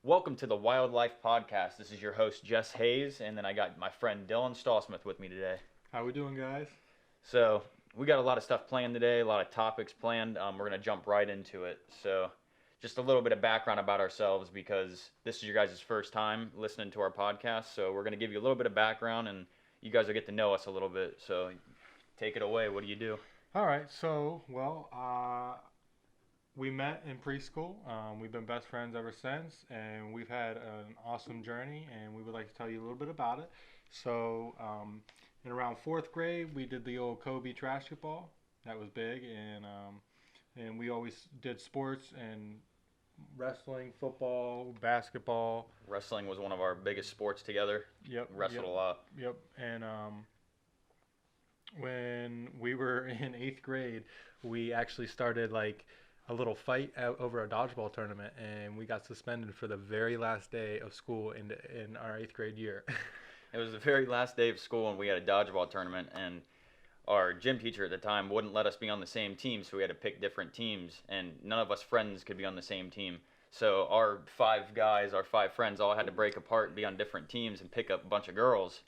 Welcome to the WyldLyfe podcast. This is your host, Jess Hays, and then I got my friend Dillon Stallsmith with me today. How we doing, guys? So we got a lot of stuff planned today, a lot of topics planned. We're going to jump right into it. So just a little bit of background about ourselves because this is your guys' first time listening to our podcast. So we're going to give you a little bit of background, and you guys will get to know us a little bit. So take it away. What do you do? All right. We met in preschool. We've been best friends ever since, and we've had an awesome journey, and we would like to tell you a little bit about it. So, in around fourth grade, we did the old Kobe trash ball. That was big, and we always did sports and wrestling, football, basketball. Wrestling was one of our biggest sports together. Yep. Wrestled a lot. Yep. And when we were in eighth grade, we actually started like a little fight over a dodgeball tournament, and we got suspended for the very last day of school in our eighth grade year. It was the very last day of school, and we had a dodgeball tournament, and our gym teacher at the time wouldn't let us be on the same team, so we had to pick different teams, and none of us friends could be on the same team. So our five guys, our five friends, all had to break apart and be on different teams and pick up a bunch of girls.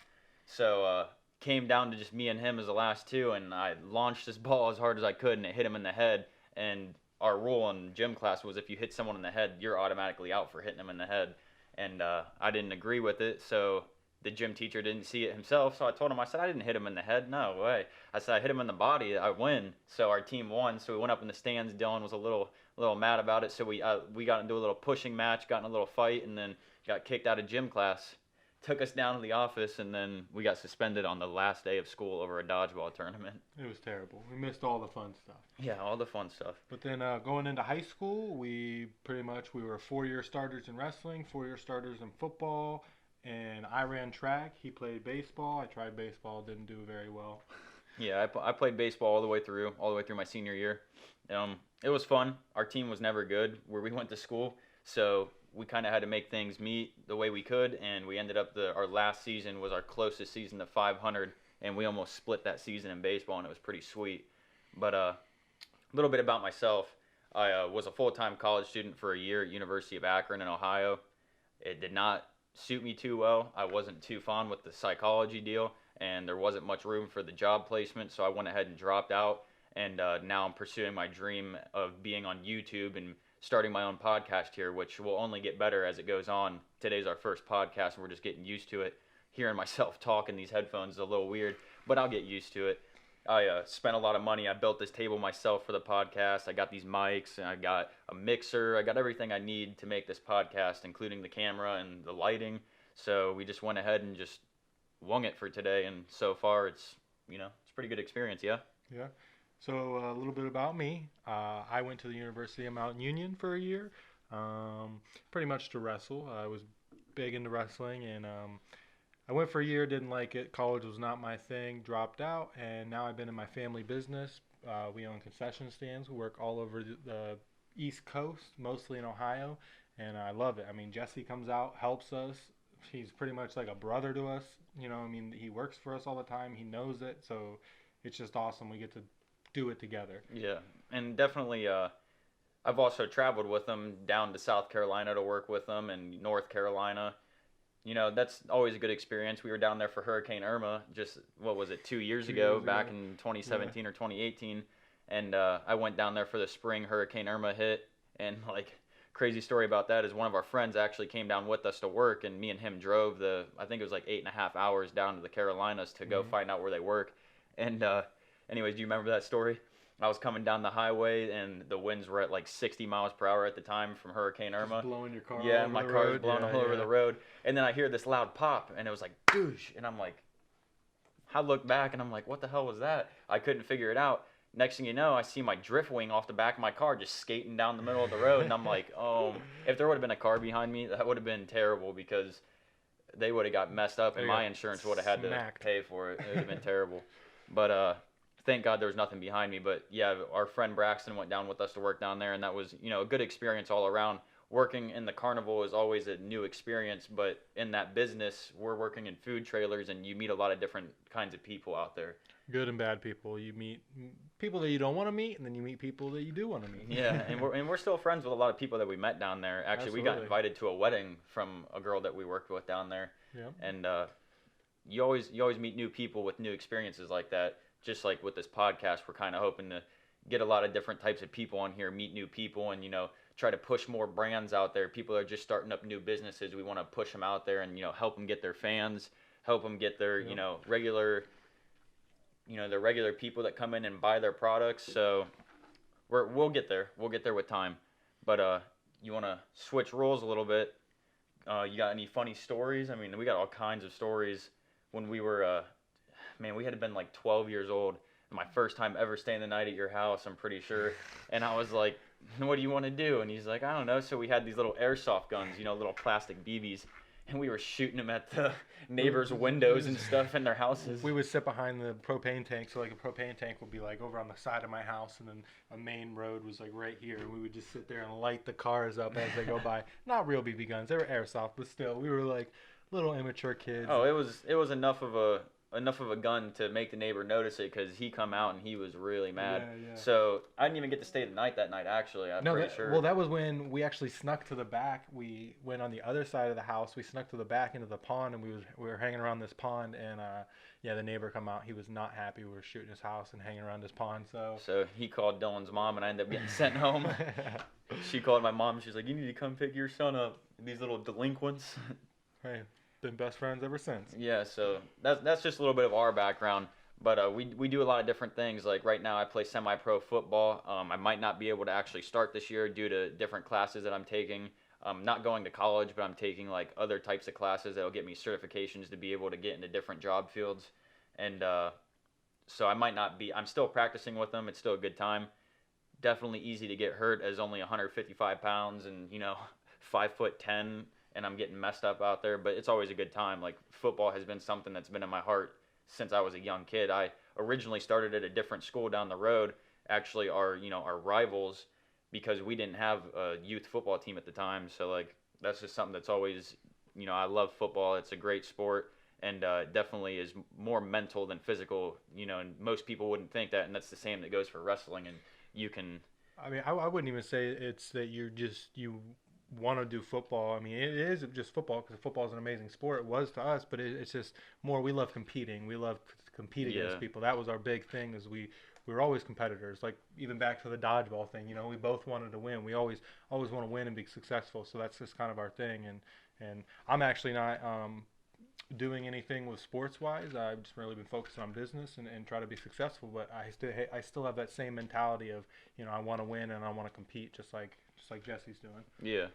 So came down to just me and him as the last two, and I launched this ball as hard as I could, and it hit him in the head. And our rule in gym class was if you hit someone in the head, you're automatically out for hitting them in the head. And I didn't agree with it, so the gym teacher didn't see it himself. So I told him, I said, I didn't hit him in the head. No way. I said, I hit him in the body. I win. So our team won. So we went up in the stands. Dillon was a little mad about it. So we got into a little pushing match, got in a little fight, and then got kicked out of gym class. Took us down to the office, and then we got suspended on the last day of school over a dodgeball tournament. It was terrible. We missed all the fun stuff. Yeah, all the fun stuff. But then going into high school, we were 4-year starters in wrestling, 4-year starters in football, and I ran track. He played baseball. I tried baseball, didn't do very well. Yeah, I played baseball all the way through my senior year. It was fun. Our team was never good where we went to school, so we kind of had to make things meet the way we could, and we ended up our last season was our closest season to 500, and we almost split that season in baseball, and it was pretty sweet. But a little bit about myself. I was a full-time college student for a year at University of Akron in Ohio. It did not suit me too well. I wasn't too fond with the psychology deal, and there wasn't much room for the job placement, so I went ahead and dropped out, and now I'm pursuing my dream of being on YouTube and starting my own podcast here, which will only get better as it goes on. Today's our first podcast, and we're just getting used to it. Hearing myself talk in these headphones is a little weird, but I'll get used to it. I spent a lot of money. I built this table myself for the podcast. I got these mics, and I got a mixer. I got everything I need to make this podcast, including the camera and the lighting. So we just went ahead and just wung it for today, and so far it's a pretty good experience, yeah? Yeah. So a little bit about me. I went to the University of Mount Union for a year, pretty much to wrestle. I was big into wrestling, and I went for a year, didn't like it. College was not my thing, dropped out, and now I've been in my family business. We own concession stands. We work all over the East Coast, mostly in Ohio, and I love it. I mean, Jesse comes out, helps us. He's pretty much like a brother to us. He works for us all the time. He knows it, so it's just awesome. We get to do it together. Yeah, and definitely I've also traveled with them down to South Carolina to work with them, and North Carolina. That's always a good experience. We were down there for Hurricane Irma just, 2 years ago, back in 2017 or 2018, and I went down there for the spring Hurricane Irma hit, and crazy story about that is one of our friends actually came down with us to work, and me and him drove I think it was 8.5 hours down to the Carolinas to go find out where they work. And anyways, do you remember that story? I was coming down the highway, and the winds were at 60 miles per hour at the time from Hurricane Irma. Just blowing your car yeah, all over my the car road. was blowing all over the road. And then I hear this loud pop, and it was like, douche. And I'm like, I look back, and I'm like, what the hell was that? I couldn't figure it out. Next thing you know, I see my drift wing off the back of my car just skating down the middle of the road. And I'm like, oh, if there would have been a car behind me, that would have been terrible because they would have got messed up, and my insurance would have had to pay for it. It would have been terrible. But thank God there was nothing behind me. But yeah, our friend Braxton went down with us to work down there, and that was a good experience all around. working in the carnival is always a new experience, but in that business, we're working in food trailers, and you meet a lot of different kinds of people out there. Good and bad people. You meet people that you don't want to meet, and then you meet people that you do want to meet. Yeah, and we're still friends with a lot of people that we met down there. Actually, we got Absolutely. invited to a wedding from a girl that we worked with down there, Yeah. and you always meet new people with new experiences like that. Just like with this podcast, we're kind of hoping to get a lot of different types of people on here, meet new people, and try to push more brands out there. People are just starting up new businesses. We want to push them out there and help them get their fans, help them get their Yep. regular the regular people that come in and buy their products. So we'll get there. We'll get there with time. But you want to switch roles a little bit. You got any funny stories? I mean, we got all kinds of stories. When we were, man, we had been like 12 years old. My first time ever staying the night at your house, I'm pretty sure. And I was like, what do you want to do? And he's like, I don't know. So we had these little airsoft guns, little plastic BBs. And we were shooting them at the neighbors' windows and stuff in their houses. We would sit behind the propane tank, so like a propane tank would be like over on the side of my house, and then a main road was like right here, and we would just sit there and light the cars up as they go by. Not real BB guns; they were airsoft, but still, we were like little immature kids. Oh, it was enough of a gun to make the neighbor notice it, because he come out and he was really mad. Yeah, yeah. So I didn't even get to stay the night that night. Actually, I'm No, pretty sure. well, that was when we actually snuck to the back. We went on the other side of the house. We snuck to the back into the pond, and we were hanging around this pond. And yeah, the neighbor come out. He was not happy. We were shooting his house and hanging around this pond. So he called Dillon's mom, and I ended up getting sent home. She called my mom. She's like, "You need to come pick your son up. These little delinquents." Hey, been best friends ever since. Yeah, so that's just a little bit of our background. But we do a lot of different things. Like right now, I play semi-pro football. I might not be able to actually start this year due to different classes that I'm taking. I'm not going to college, but I'm taking like other types of classes that'll get me certifications to be able to get into different job fields. And so I might not be. I'm still practicing with them. It's still a good time. Definitely easy to get hurt as only 155 pounds and 5'10", and I'm getting messed up out there. But it's always a good time. Like football has been something that's been in my heart since I was a young kid. I originally started at a different school down the road. Actually, our rivals, because we didn't have a youth football team at the time. So like that's just something that's always, I love football. It's a great sport, and definitely is more mental than physical. And most people wouldn't think that, and that's the same that goes for wrestling. And you can. I mean, I wouldn't even say it's that you want to do football. I mean, it is just football because football is an amazing sport. It was to us, but it's just more. We love competing. We love to compete against Yeah. people. That was our big thing. Is we were always competitors. Like even back to the dodgeball thing. We both wanted to win. We always want to win and be successful. So that's just kind of our thing. And I'm actually not doing anything with sports wise. I've just really been focusing on business and try to be successful. But I still have that same mentality of I want to win and I want to compete just like Jesse's doing. Yeah.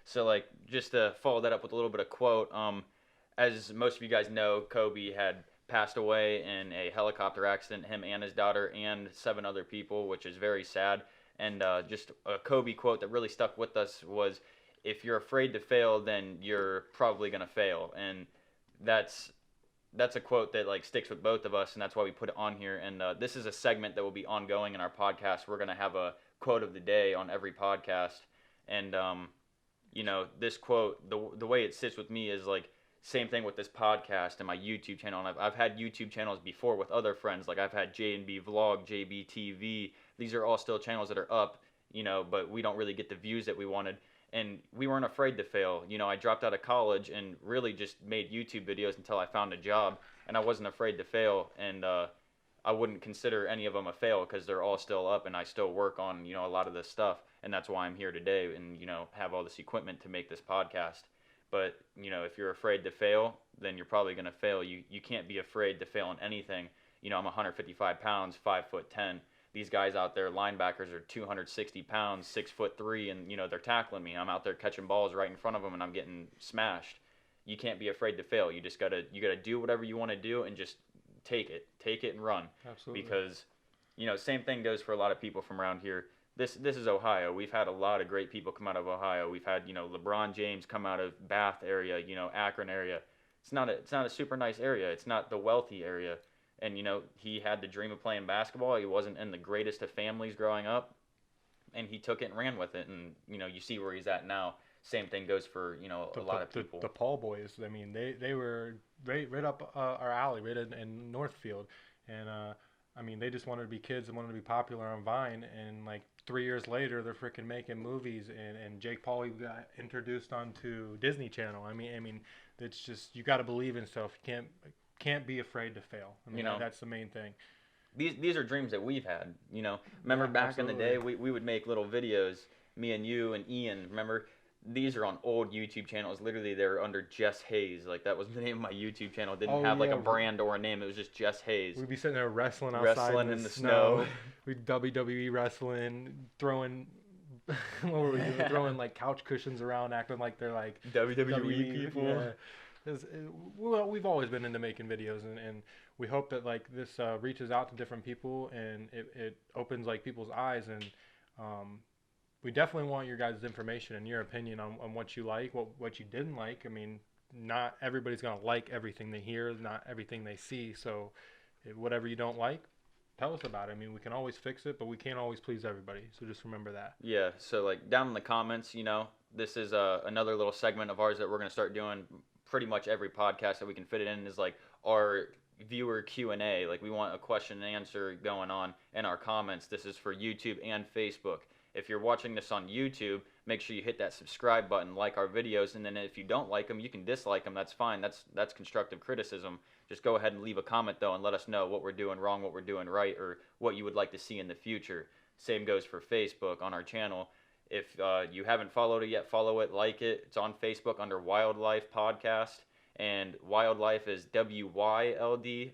So like just to follow that up with a little bit of quote, as most of you guys know, Kobe had passed away in a helicopter accident, him and his daughter and 7 other people, which is very sad. And just a Kobe quote that really stuck with us was, if you're afraid to fail, then you're probably going to fail. And that's a quote that like sticks with both of us, and that's why we put it on here. And this is a segment that will be ongoing in our podcast. We're going to have a quote of the day on every podcast. And this quote, the way it sits with me is like same thing with this podcast and my YouTube channel. And I've had YouTube channels before with other friends. Like I've had J&B Vlog, JB TV. These are all still channels that are up, but we don't really get the views that we wanted. And we weren't afraid to fail. I dropped out of college and really just made YouTube videos until I found a job, and I wasn't afraid to fail. And I wouldn't consider any of them a fail because they're all still up, and I still work on a lot of this stuff. And that's why I'm here today and have all this equipment to make this podcast. But if you're afraid to fail, then you're probably going to fail. You can't be afraid to fail in anything. I'm 155 pounds, 5'10". These guys out there, linebackers, are 260 pounds, 6'3", and they're tackling me. I'm out there catching balls right in front of them, and I'm getting smashed. You can't be afraid to fail. You just gotta do whatever you want to do and just take it and run. Absolutely. Because same thing goes for a lot of people from around here. This is Ohio. We've had a lot of great people come out of Ohio. We've had LeBron James come out of Bath area, Akron area. It's not a super nice area. It's not the wealthy area. And he had the dream of playing basketball. He wasn't in the greatest of families growing up, and he took it and ran with it, and you see where he's at now. Same thing goes for a lot of people. The Paul boys. I mean, they were right up our alley, right in Northfield, and I mean, they just wanted to be kids and wanted to be popular on Vine, and like 3 years later, they're freaking making movies, and Jake Paul got introduced onto Disney Channel. I mean, it's just you got to believe in stuff. You can't be afraid to fail. I mean, that's the main thing. These are dreams that we've had. Remember back absolutely. in the day, we would make little videos, me and you and Ian. Remember, these are on old YouTube channels. Literally, they're under Jess Hays. Like, that was the name of my YouTube channel. It didn't have like a brand or a name. It was just Jess Hays. We'd be sitting there wrestling outside in the snow. We'd WWE wrestling, throwing. What were we doing? Throwing like couch cushions around, acting like they're like WWE people. Yeah. Well, we've always been into making videos, and we hope that like this reaches out to different people, and it opens like people's eyes, and we definitely want your guys' information and your opinion on what you like, what you didn't like. I mean, not everybody's gonna like everything they hear, not everything they see. So, whatever you don't like, tell us about it. I mean, we can always fix it, but we can't always please everybody. So just remember that. Yeah. So like down in the comments, this is another little segment of ours that we're gonna start doing. Pretty much every podcast that we can fit it in is like our viewer Q&A. Like, we want a question and answer going on in our comments. This is for YouTube and Facebook. If you're watching this on YouTube, make sure you hit that subscribe button, like our videos, and then if you don't like them, you can dislike them. That's fine. That's constructive criticism. Just go ahead and leave a comment, though, and let us know what we're doing wrong, what we're doing right, or what you would like to see in the future. Same goes for Facebook on our channel. If you haven't followed it yet, follow it, like it. It's on Facebook under WyldLyfe Podcast, and WyldLyfe is WyldLyfe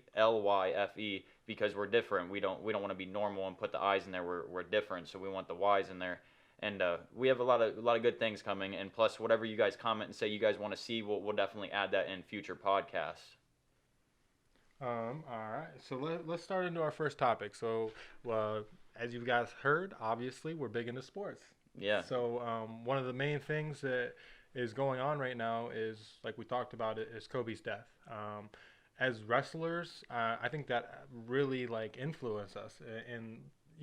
because we're different. We don't want to be normal and put the I's in there. We're different, so we want the Y's in there. And we have a lot of good things coming, and plus whatever you guys comment and say you guys want to see, we'll definitely add that in future podcasts. All right, so let's start into our first topic. So, as you guys heard, obviously we're big into sports. Yeah. So one of the main things that is going on right now is, like we talked about it, is Kobe's death. As wrestlers, I think that really like influenced us. And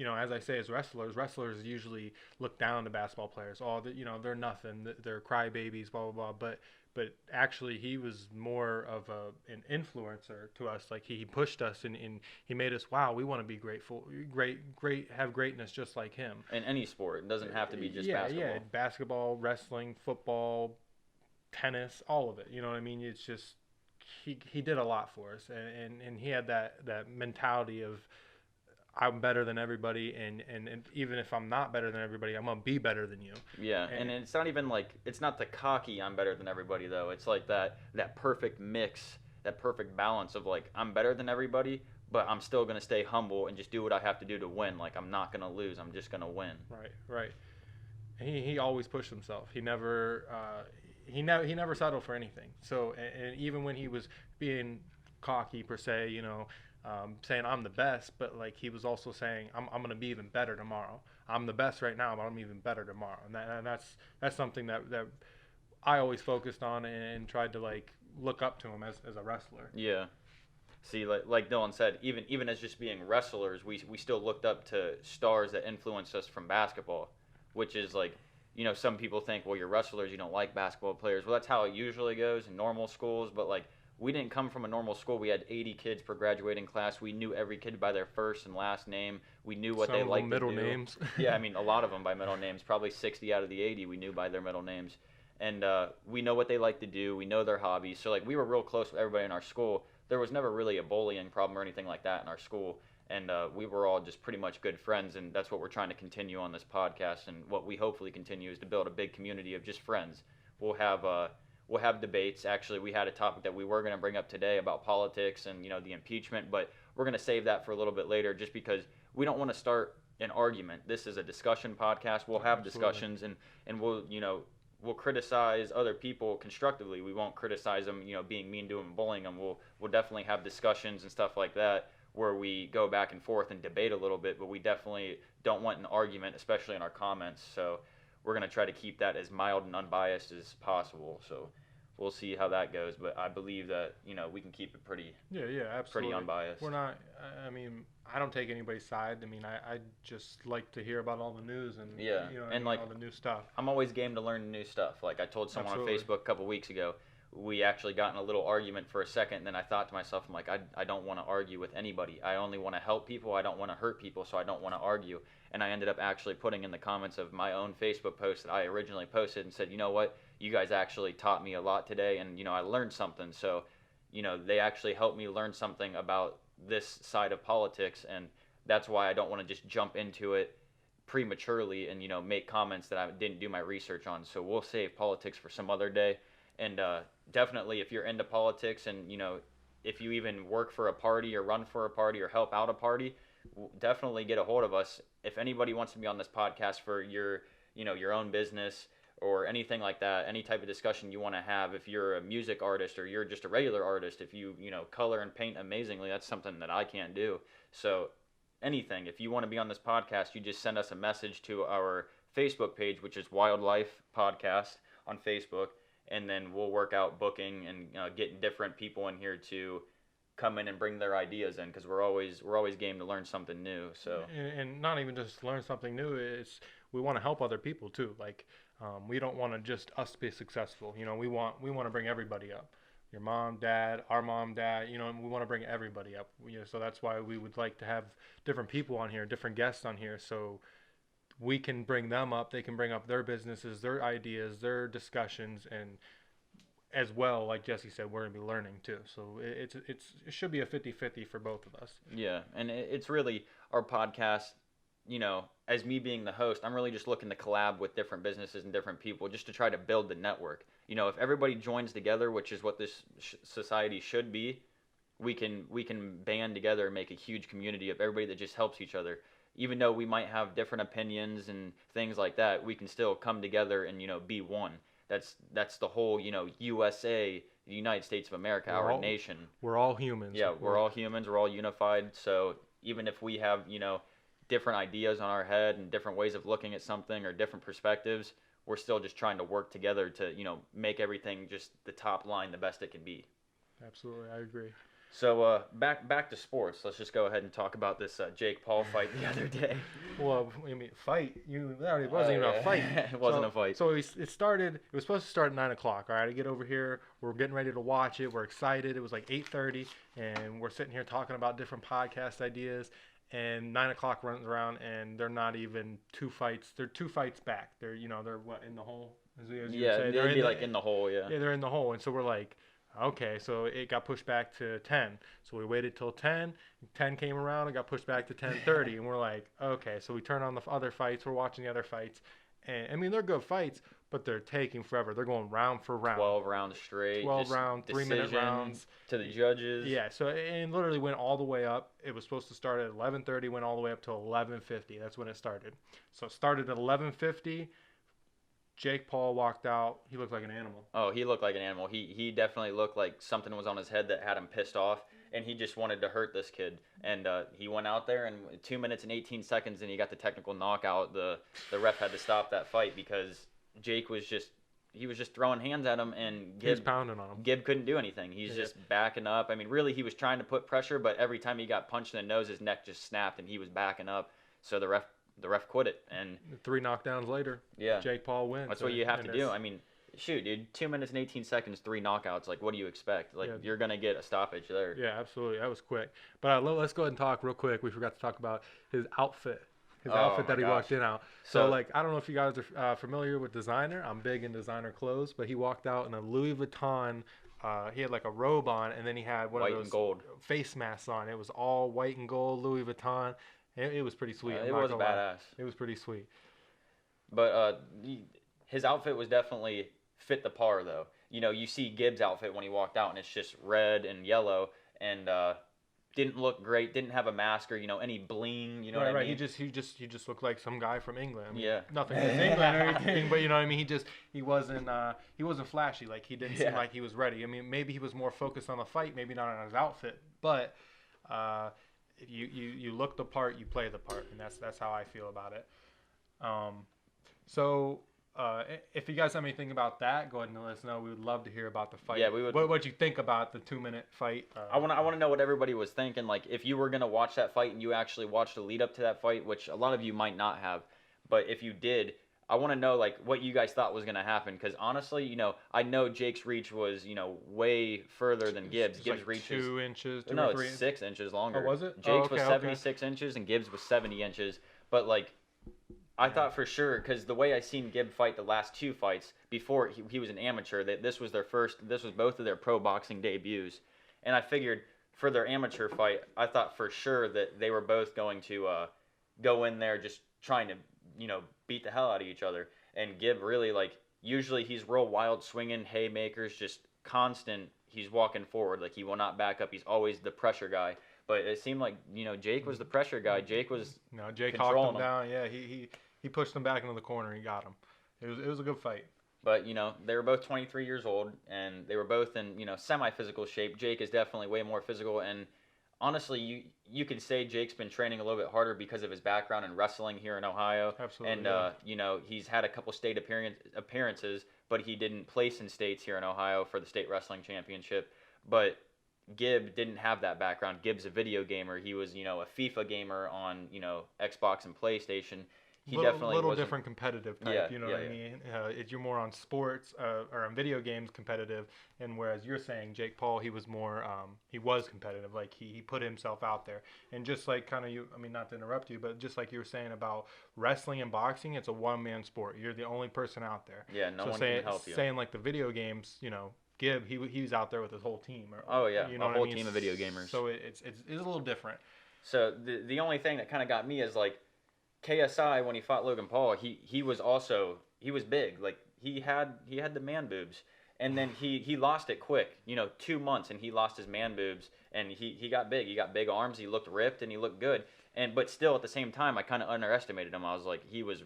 as I say, as wrestlers usually look down to basketball players. Oh, they're nothing. They're crybabies, blah blah blah. But actually, he was more of an influencer to us. Like he pushed us and he made us, wow, we want to be have greatness just like him. In any sport, it doesn't have to be just basketball. Yeah, basketball, wrestling, football, tennis, all of it. You know what I mean? It's just he did a lot for us, and he had that mentality of, I'm better than everybody, and even if I'm not better than everybody, I'm gonna be better than you. Yeah, and it's not even like, it's not the cocky I'm better than everybody though. It's like that perfect mix, that perfect balance of like, I'm better than everybody, but I'm still gonna stay humble and just do what I have to do to win. Like, I'm not gonna lose. I'm just gonna win. Right. And he always pushed himself. He never settled for anything. So and even when he was being cocky per se, saying I'm the best, but like he was also saying I'm going to be even better tomorrow. I'm the best right now, but I'm even better tomorrow. And that's something that I always focused on and tried to like look up to him as a wrestler. Yeah. See, like Dillon said, even as just being wrestlers, we still looked up to stars that influenced us from basketball, which is like, some people think, well, you're wrestlers, you don't like basketball players. Well, that's how it usually goes in normal schools, but like, we didn't come from a normal school. We had 80 kids per graduating class. We knew every kid by their first and last name. We knew what they liked to do. Middle names. Yeah, I mean, a lot of them by middle names. Probably 60 out of the 80 we knew by their middle names. And we know what they like to do. We know their hobbies. So, like, we were real close with everybody in our school. There was never really a bullying problem or anything like that in our school. And we were all just pretty much good friends. And that's what we're trying to continue on this podcast. And what we hopefully continue is to build a big community of just friends. We'll have debates. Actually, we had a topic that we were going to bring up today about politics and, the impeachment, but we're going to save that for a little bit later just because we don't want to start an argument. This is a discussion podcast. We'll have discussions and we'll criticize other people constructively. We won't criticize them, being mean to them and bullying them. We'll definitely have discussions and stuff like that where we go back and forth and debate a little bit, but we definitely don't want an argument, especially in our comments. So we're going to try to keep that as mild and unbiased as possible. So we'll see how that goes. But I believe that, we can keep it pretty absolutely. pretty unbiased. We're not, I mean, I don't take anybody's side. I mean, I just like to hear about all the news and Yeah, you know, and like all the new stuff. I'm always game to learn new stuff. Like I told someone on Absolutely. Facebook a couple weeks ago, we actually got in a little argument for a second, and then I thought to myself, I'm like, I don't want to argue with anybody. I only want to help people. I don't want to hurt people, so I don't want to argue. And I ended up actually putting in the comments of my own Facebook post that I originally posted and said, you know what, you guys actually taught me a lot today, and I learned something. So, they actually helped me learn something about this side of politics, and that's why I don't want to just jump into it prematurely and make comments that I didn't do my research on. So we'll save politics for some other day. And definitely, if you're into politics and if you even work for a party or run for a party or help out a party, definitely get a hold of us. If anybody wants to be on this podcast for your own business or anything like that, any type of discussion you want to have, if you're a music artist or you're just a regular artist, if you color and paint amazingly, that's something that I can't do. So anything, if you want to be on this podcast, you just send us a message to our Facebook page, which is WyldLyfe Podcast on Facebook, and then we'll work out booking and getting different people in here to come in and bring their ideas in, because we're always game to learn something new. So And not even just learn something new. It's we want to help other people too. Like we don't want to just us be successful. You know, we want to bring everybody up. Your mom, dad, our mom, dad. You know, and we want to bring everybody up. So that's why we would like to have different people on here, different guests on here, so we can bring them up. They can bring up their businesses, their ideas, their discussions, and as well, like Jesse said, we're going to be learning too. So it should be a 50-50 for both of us. yeah, and it's really our podcast. As me being the host, I'm really just looking to collab with different businesses and different people just to try to build the network. If everybody joins together, which is what this society should be, we can band together and make a huge community of everybody that just helps each other. Even though we might have different opinions and things like that, we can still come together and be one. That's the whole USA, the United States of America, our nation. We're all humans. Yeah, we're all humans. We're all unified. So even if we have different ideas on our head and different ways of looking at something or different perspectives, we're still just trying to work together to make everything just the top line, the best it can be. Absolutely, I agree. So back to sports. Let's just go ahead and talk about this Jake Paul fight the other day. Well, I mean, fight. That wasn't even a fight. It wasn't a fight. So it started. It was supposed to start at 9:00. All right, I get over here. We're getting ready to watch it. We're excited. It was like 8:30, and we're sitting here talking about different podcast ideas. And 9:00 runs around, and they're not even two fights. They're two fights back. They're they're what, in the hole? As you would say. They'd be like in the hole. Yeah. Yeah, they're in the hole, and so we're like, okay, so it got pushed back to 10. So we waited till 10. 10 came around, it got pushed back to 10:30, and we're like, okay. So we turn on the other fights. We're watching the other fights, and I mean they're good fights, but they're taking forever. They're going round for round. 12 rounds straight. 12 round, 3-minute rounds to the judges. Yeah. So and literally went all the way up. It was supposed to start at 11:30, went all the way up to 11:50. That's when it started. So it started at 11:50. Jake Paul walked out. He looked like an animal. Oh, he looked like an animal. He definitely looked like something was on his head that had him pissed off, and he just wanted to hurt this kid. And he went out there, and 2 minutes and 18 seconds, and he got the technical knockout. The ref had to stop that fight because Jake was just throwing hands at him, and He was pounding on him. Gib couldn't do anything. He's just backing up. I mean, really, he was trying to put pressure, but every time he got punched in the nose, his neck just snapped, and he was backing up. So the ref quit it, and 3 knockdowns later, yeah, Jake Paul wins. That's what you have to do. I mean, shoot, dude, 2 minutes and 18 seconds, 3 knockouts. Like, what do you expect? Like, you're gonna get a stoppage there. Yeah, absolutely. That was quick. But let's go ahead and talk real quick. We forgot to talk about his outfit. His outfit that he walked in out. So, like, I don't know if you guys are familiar with designer. I'm big in designer clothes, but he walked out in a Louis Vuitton. He had like a robe on, and then he had one white of those and gold face masks on. It was all white and gold, Louis Vuitton. It was pretty sweet. It was badass. It was pretty sweet. But his outfit was definitely fit the par, though. You see Gibbs' outfit when he walked out, and it's just red and yellow, and didn't look great. Didn't have a mask or any bling. You know what I mean? He just looked like some guy from England. I mean, yeah. Nothing against England or anything, but you know what I mean. He wasn't flashy. Like he didn't seem like he was ready. I mean, maybe he was more focused on the fight, maybe not on his outfit, but. You look the part, you play the part, and that's how I feel about it. So if you guys have anything about that, go ahead and let us know. We would love to hear about the fight. Yeah, we would. What you think about the 2-minute fight? I want to know what everybody was thinking. Like, if you were gonna watch that fight and you actually watched the lead up to that fight, which a lot of you might not have, but if you did, I want to know like what you guys thought was gonna happen. Because honestly, I know Jake's reach was way further than Gibbs. It's Gibbs' like reach 2 inches, 2 no, or 3. it's 6 inches longer. Oh, was it? Jake's okay, was 76 inches and Gibbs was 70 inches. But like, I thought for sure, because the way I seen Gibb fight the last 2 fights before he was an amateur, that this was both of their pro boxing debuts, and I figured for their amateur fight, I thought for sure that they were both going to go in there just trying to beat the hell out of each other. And Gibb really, like, usually he's real wild, swinging haymakers, just constant. He's walking forward, like he will not back up. He's always the pressure guy. But it seemed like Jake was the pressure guy. Jake was Jake hawked him down. Yeah, he pushed him back into the corner. He got him. It was a good fight. But they were both 23 years old, and they were both in semi-physical shape. Jake is definitely way more physical, and honestly, you could say Jake's been training a little bit harder because of his background in wrestling here in Ohio. Absolutely. And he's had a couple state appearances, but he didn't place in states here in Ohio for the state wrestling championship. But Gibb didn't have that background. Gibb's a video gamer. He was a FIFA gamer on Xbox and PlayStation. He definitely little wasn't, different competitive type. What I mean? You're more on sports or on video games competitive, and whereas you're saying Jake Paul, he was more he was competitive. Like he put himself out there, and just like kind of you. I mean, not to interrupt you, but just like you were saying about wrestling and boxing, it's a one-man sport. You're the only person out there. Yeah, no one can help you. Saying like the video games, Gibb, he was out there with his whole team. Oh yeah, a whole team of video gamers. So it's a little different. So the only thing that kind of got me is like KSI when he fought Logan Paul, he was big, like he had the man boobs, and then he lost it quick, 2 months, and he lost his man boobs, and he got big, he got big arms, he looked ripped, and he looked good, but still at the same time I kind of underestimated him. I was like he was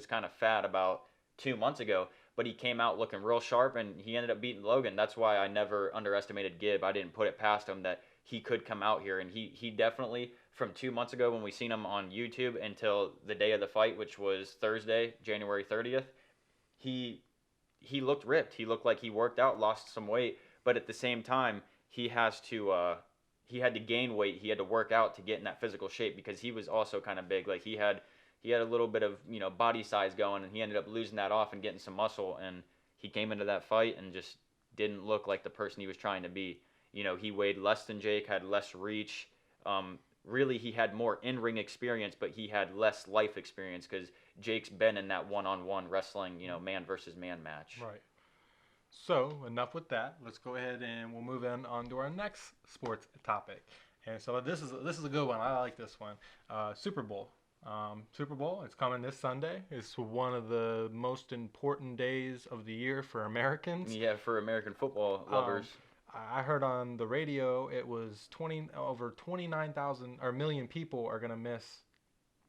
kind of fat about 2 months ago, but he came out looking real sharp, and he ended up beating Logan. That's why I never underestimated Gibb. I didn't put it past him that he could come out here, and he definitely, from 2 months ago when we seen him on YouTube until the day of the fight, which was Thursday, January 30th, he looked ripped. He looked like he worked out, lost some weight, but at the same time, he had to gain weight. He had to work out to get in that physical shape because he was also kind of big. Like he had a little bit of body size going, and he ended up losing that off and getting some muscle, and he came into that fight and just didn't look like the person he was trying to be. He weighed less than Jake, had less reach. Really, he had more in-ring experience, but he had less life experience because Jake's been in that one-on-one wrestling, man versus man match. Right. So, enough with that. Let's go ahead and we'll move on to our next sports topic. And so this is a good one. I like this one. Super Bowl. Super Bowl, it's coming this Sunday. It's one of the most important days of the year for Americans. Yeah, for American football lovers. I heard on the radio it was over 29,000 or million people are going to miss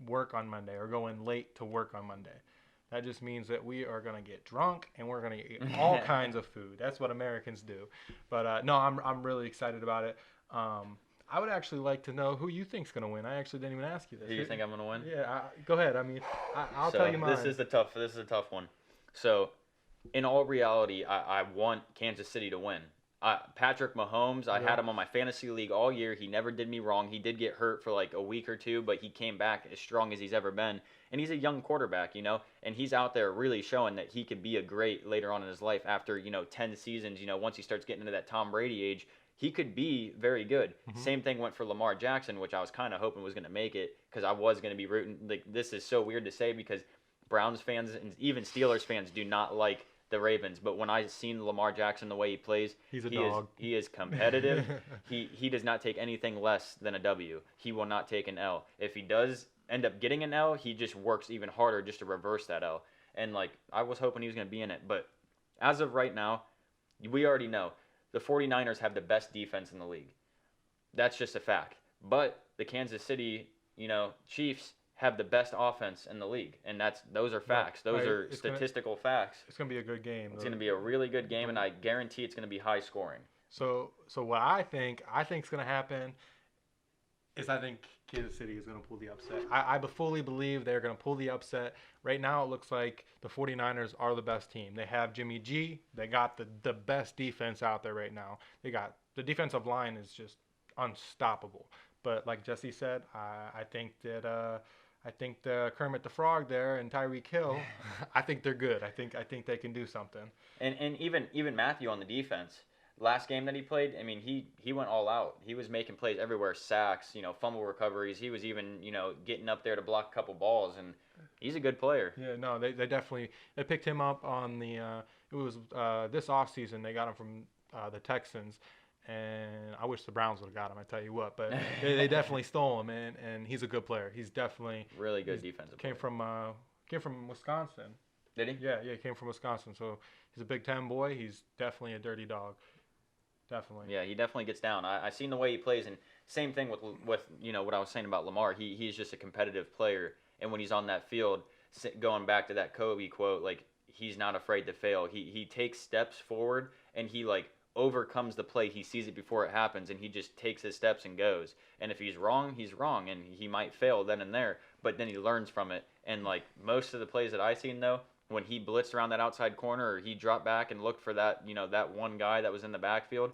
work on Monday or going late to work on Monday. That just means that we are going to get drunk and we're going to eat all kinds of food. That's what Americans do. But no, I'm really excited about it. I would actually like to know who you think's going to win. I actually didn't even ask you this. Who you think I'm going to win? Yeah, go ahead. I mean, I'll tell you mine. This is a tough one. So, in all reality, I want Kansas City to win. Patrick Mahomes, I had him on my fantasy league all year. He never did me wrong. He did get hurt for like a week or two, but he came back as strong as he's ever been. And he's a young quarterback, and he's out there really showing that he could be a great later on in his life after, 10 seasons, once he starts getting into that Tom Brady age, he could be very good. Mm-hmm. Same thing went for Lamar Jackson, which I was kind of hoping was going to make it because I was going to be rooting. Like, this is so weird to say because Browns fans and even Steelers fans do not like the Ravens, but when I seen Lamar Jackson the way he plays, he's a dog. He is competitive. he does not take anything less than a W. He will not take an L. If he does end up getting an L, he just works even harder just to reverse that L. And like I was hoping he was going to be in it, but as of right now, we already know the 49ers have the best defense in the league. That's just a fact. But the Kansas City, Chiefs have the best offense in the league, and those are facts. Those are statistical facts. It's going to be a good game. It's going to be a really good game, and I guarantee it's going to be high scoring. So what I think is going to happen is I think Kansas City is going to pull the upset. I fully believe they're going to pull the upset. Right now, it looks like the 49ers are the best team. They have Jimmy G. They got the best defense out there right now. They got the defensive line is just unstoppable. But like Jesse said, I think that I think the Kermit the Frog there and Tyreek Hill, I think they're good. I think they can do something. And even Matthew on the defense. Last game that he played, I mean, he went all out. He was making plays everywhere, sacks, fumble recoveries. He was even, getting up there to block a couple balls, and he's a good player. Yeah, no, they definitely they picked him up on the it was this offseason. They got him from the Texans, and I wish the Browns would have got him. I tell you what, but they definitely stole him, and he's a good player. He's definitely really good defensive player. Came from Wisconsin. Did he? Yeah, he came from Wisconsin. So he's a Big Ten boy. He's definitely a dirty dog. Definitely. Yeah, he definitely gets down. I seen the way he plays, and same thing with what I was saying about Lamar. He's just a competitive player, and when he's on that field, going back to that Kobe quote, like he's not afraid to fail. He takes steps forward, and he like overcomes the play. He sees it before it happens, and he just takes his steps and goes. And if he's wrong, and he might fail then and there, but then he learns from it. And like most of the plays that I seen though, when he blitzed around that outside corner or he dropped back and looked for that, that one guy that was in the backfield,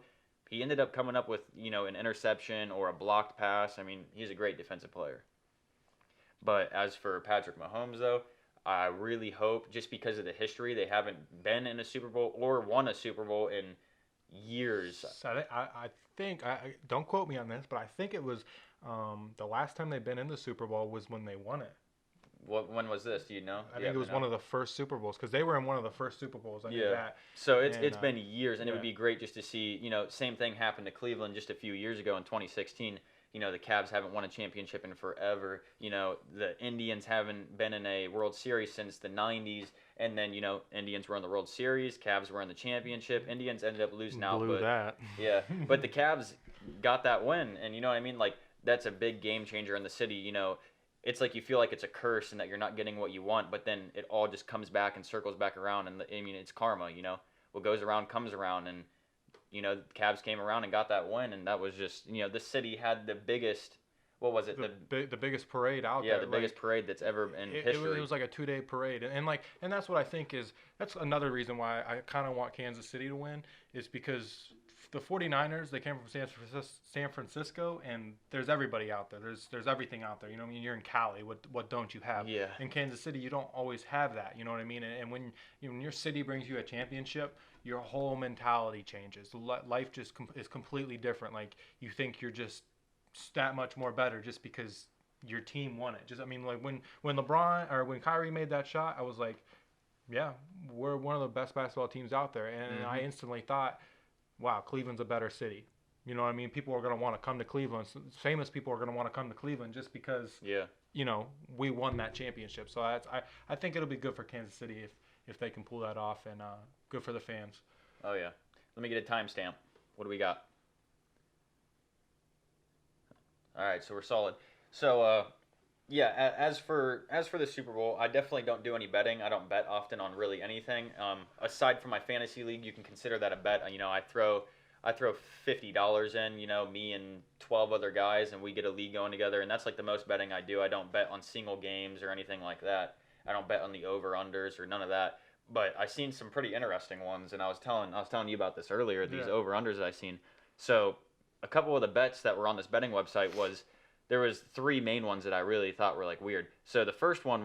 he ended up coming up with, an interception or a blocked pass. I mean, he's a great defensive player. But as for Patrick Mahomes, though, I really hope, just because of the history, they haven't been in a Super Bowl or won a Super Bowl in years. So I think, don't quote me on this, but I think it was the last time they've been in the Super Bowl was when they won it. When was this? Do you know? I think it was one of the first Super Bowls because they were in one of the first Super Bowls. I knew that. So it's been years, and it would be great just to see. Same thing happened to Cleveland just a few years ago in 2016. The Cavs haven't won a championship in forever. The Indians haven't been in a World Series since the 90s. And then, Indians were in the World Series. Cavs were in the championship. Indians ended up losing out. Blew that. Yeah, but the Cavs got that win. And you know what I mean? Like, that's a big game changer in the city. It's like you feel like it's a curse and that you're not getting what you want, but then it all just comes back and circles back around. And it's karma, what goes around comes around. And, the Cavs came around and got that win. And that was just, the city had the biggest, what was it? The biggest parade out there. Yeah, the biggest parade that's ever in history. It was like a 2-day parade. And that's what I think that's another reason why I kind of want Kansas City to win is because the 49ers, they came from San Francisco, and there's everybody out there. There's everything out there. You're in Cali. What don't you have? Yeah. In Kansas City, you don't always have that. You know what I mean? And when your city brings you a championship, your whole mentality changes. Life just is completely different. Like you think you're just that much more better just because your team won it. Like when LeBron or when Kyrie made that shot, I was like, yeah, we're one of the best basketball teams out there. And I instantly thought, wow, Cleveland's a better city. You know what I mean? People are going to want to come to Cleveland. Famous people are going to want to come to Cleveland just because, we won that championship. So I think it'll be good for Kansas City if they can pull that off, and good for the fans. Oh, yeah. Let me get a timestamp. What do we got? All right, so we're solid. So, as for the Super Bowl, I definitely don't do any betting. I don't bet often on really anything. Aside from my fantasy league, you can consider that a bet. I throw $50 in, me and 12 other guys, and we get a league going together, and that's like the most betting I do. I don't bet on single games or anything like that. I don't bet on the over-unders or none of that. But I seen some pretty interesting ones, and I was telling you about this earlier, these over-unders that I seen. So a couple of the bets that were on this betting website there was 3 main ones that I really thought were like weird. So the first one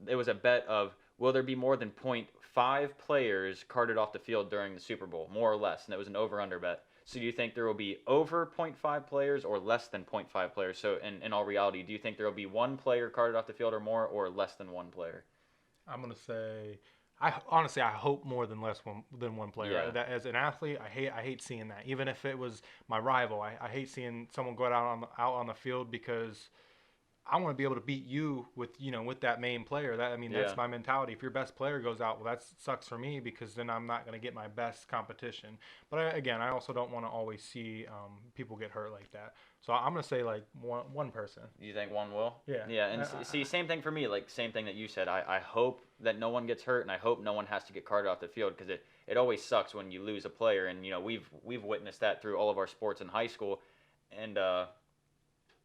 it was a bet of, will there be more than 0.5 players carted off the field during the Super Bowl, more or less? And it was an over-under bet. So do you think there will be over 0.5 players or less than 0.5 players? So in all reality, do you think there will be 1 player carted off the field or more, or less than 1 player? I'm going to say, I hope more than than 1 player. Yeah. As an athlete, I hate seeing that. Even if it was my rival, I hate seeing someone go out on the field because I want to be able to beat you with that main player. That's my mentality. If your best player goes out, well, that sucks for me because then I'm not going to get my best competition. But I also don't want to always see people get hurt like that. So I'm going to say like one person. You think 1 will? Yeah. Yeah, and see, same thing for me, like same thing that you said. I hope that no one gets hurt, and I hope no one has to get carted off the field because it always sucks when you lose a player, and we've witnessed that through all of our sports in high school, and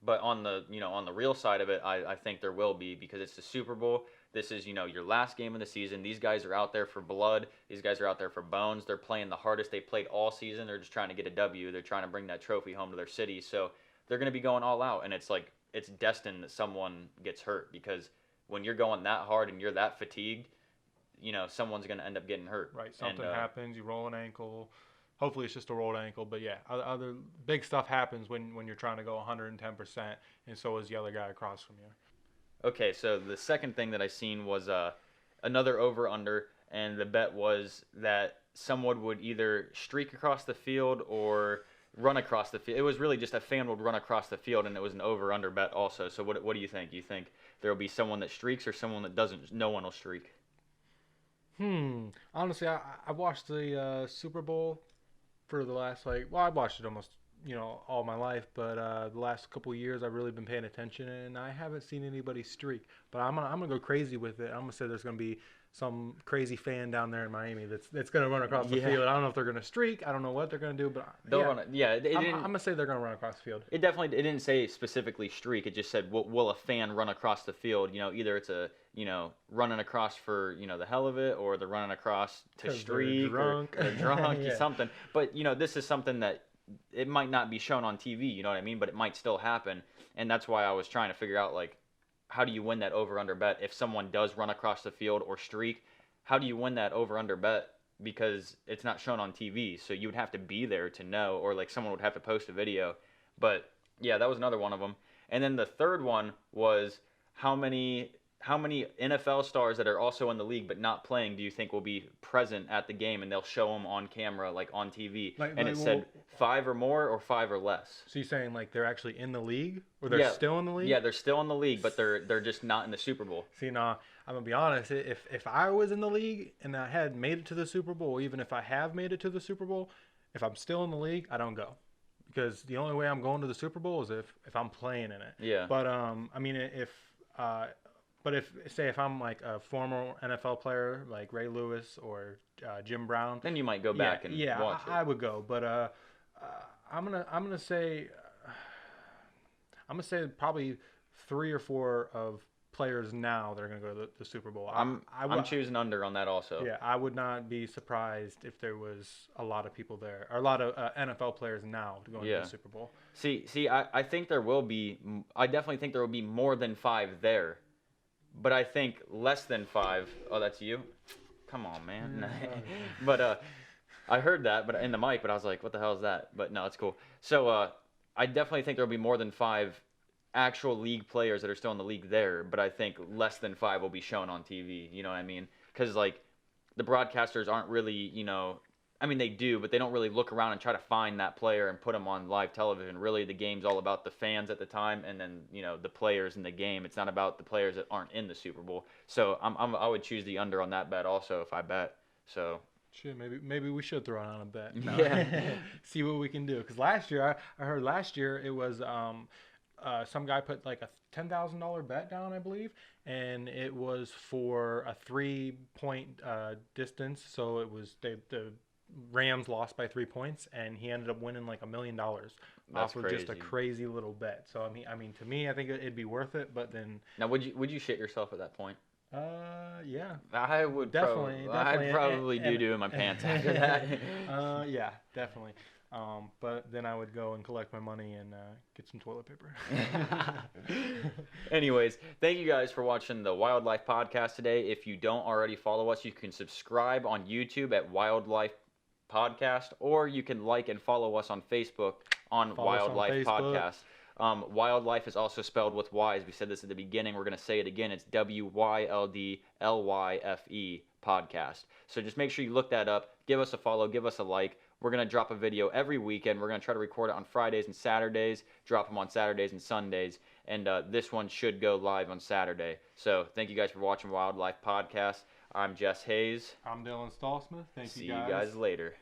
But on the on the real side of it, I think there will be, because it's the Super Bowl. This is your last game of the season. These guys are out there for blood. These guys are out there for bones. They're playing the hardest they played all season. They're just trying to get a W. They're trying to bring that trophy home to their city. So they're going to be going all out, and it's like it's destined that someone gets hurt, because when you're going that hard and you're that fatigued, someone's going to end up getting hurt. Right, something happens. You roll an ankle. Hopefully it's just a rolled ankle, but yeah, other big stuff happens when you're trying to go 110%, and so is the other guy across from you. Okay, so the second thing that I seen was another over-under, and the bet was that someone would either streak across the field or run across the field. It was really just a fan would run across the field, and it was an over-under bet also. So what do you think? You think there will be someone that streaks or someone that doesn't? No one will streak. Honestly, I watched the Super Bowl for the last I watched it almost all my life, but the last couple of years I've really been paying attention, and I haven't seen anybody streak. But I'm gonna go crazy with it. I'm gonna say there's gonna be some crazy fan down there in Miami that's gonna run across the field. I don't know if they're gonna streak. I don't know what they're gonna do, but I'm gonna say they're gonna run across the field. It didn't say specifically streak. It just said will a fan run across the field? Either it's a running across for the hell of it, or they're running across to streak, or they're drunk, or something. But this is something that it might not be shown on TV. You know what I mean? But it might still happen, and that's why I was trying to figure out how do you win that over-under bet if someone does run across the field or streak? How do you win that over-under bet? Because it's not shown on TV, so you would have to be there to know, or someone would have to post a video. But yeah, that was another one of them. And then the third one was how many NFL stars that are also in the league but not playing do you think will be present at the game, and they'll show them on camera, on TV? It said 5 or more or 5 or less. So you're saying they're actually in the league, or they're still in the league? Yeah, they're still in the league, but they're just not in the Super Bowl. See, now I'm gonna be honest. If I was in the league and I had made it to the Super Bowl, even if I have made it to the Super Bowl, if I'm still in the league, I don't go, because the only way I'm going to the Super Bowl is if I'm playing in it. Yeah. But I mean, But if I'm a former NFL player like Ray Lewis or Jim Brown, then you might go back and watch it. I would go. But I'm gonna say probably 3 or 4 of players now that are gonna go to the Super Bowl. I'm choosing under on that also. Yeah, I would not be surprised if there was a lot of people there, or a lot of NFL players now to go into the Super Bowl. See, I think there will be. I definitely think there will be more than 5 there. But I think less than 5. Oh, that's you? Come on, man. But I heard that, but in the mic. But I was like, "What the hell is that?" But no, it's cool. So I definitely think there will be more than 5 actual league players that are still in the league there. But I think less than 5 will be shown on TV. You know what I mean? Because the broadcasters aren't really, I mean, they do, but they don't really look around and try to find that player and put them on live television. Really, the game's all about the fans at the time, and then the players in the game. It's not about the players that aren't in the Super Bowl. So I would choose the under on that bet also if I bet. So shit, maybe we should throw it on a bet. No. Yeah. See what we can do. Because last year I heard it was some guy put a $10,000 bet down, I believe, and it was for a 3-point distance. So it was the Rams lost by 3 points, and he ended up winning $1 million off of just a crazy little bet. So I mean, to me, I think it'd be worth it. But then now, would you shit yourself at that point? Yeah. I would definitely. I'd probably do in my pants after that. Yeah, definitely. But then I would go and collect my money and get some toilet paper. Anyways, thank you guys for watching the WyldLyfe podcast today. If you don't already follow us, you can subscribe on YouTube at WyldLyfe Podcast, or you can like and follow us on Facebook on WyldLyfe Podcast. WyldLyfe is also spelled with Y's. We said this at the beginning. We're going to say it again. It's WyldLyfe Podcast. So just make sure you look that up. Give us a follow. Give us a like. We're going to drop a video every weekend. We're going to try to record it on Fridays and Saturdays, drop them on Saturdays and Sundays, and this one should go live on Saturday. So thank you guys for watching WyldLyfe Podcast. I'm Jess Hays. I'm Dillon. Thank you guys. See you guys later.